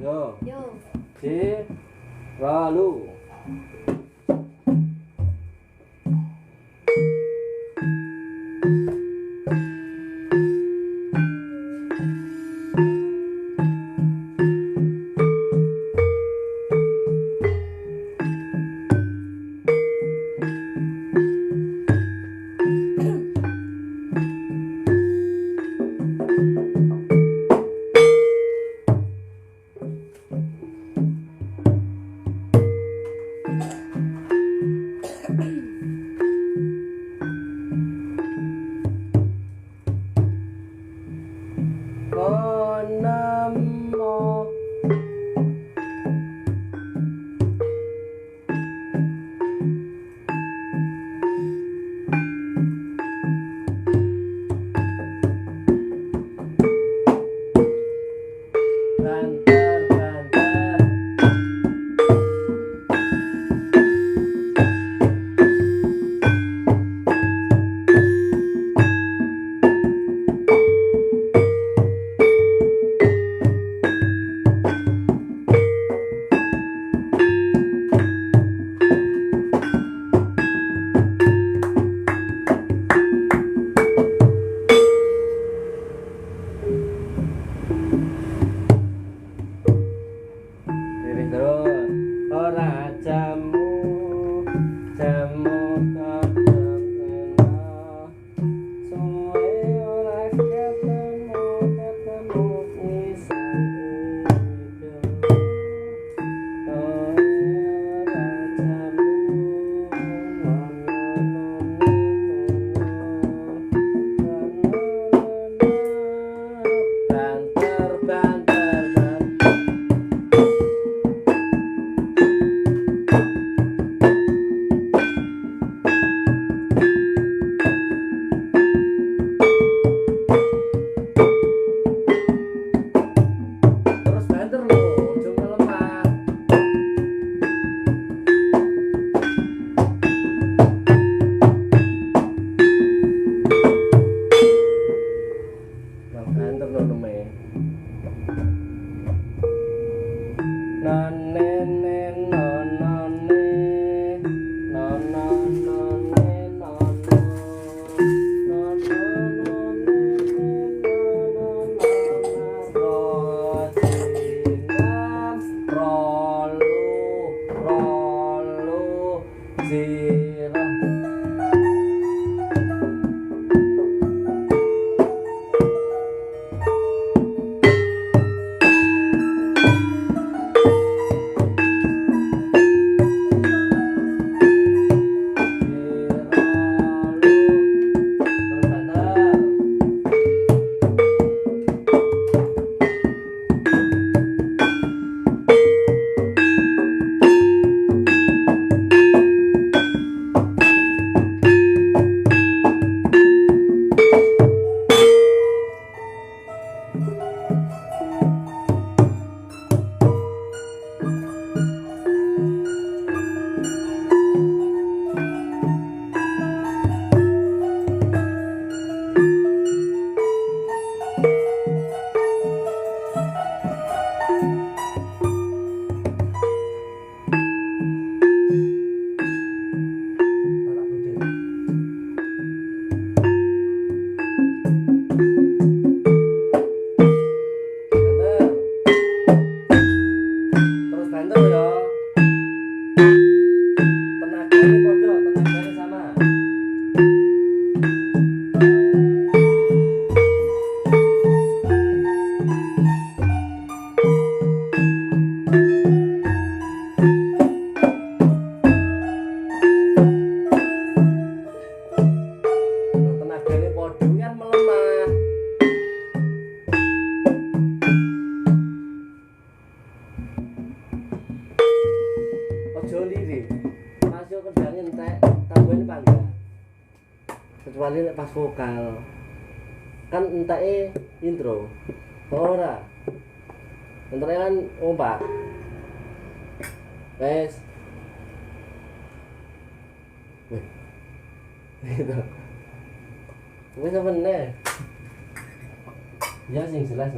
Yo. Yo. Si. Lalu. Konamo. Banter, banter. Piring terus. Ora jamu, jamu kadang enak. Suwe ora ketemu, ketemu nisan hidup. Ora jamu, banter, banter, banter. Terus banter lo, cuma lemah. Nah, banter lo lemah. None ne none zero. Terus banter ya. Tenaganya podo, tenaganya sama. Tenaganya podo kan melemah. Ojo liri, masih kerjanya entek, tambahin pangga. Kecuali nek pas vokal, kan enteke intro, ora. Enteknya kan ompak. Wes. Gitu. Wes apa nih? Ya sing jelas.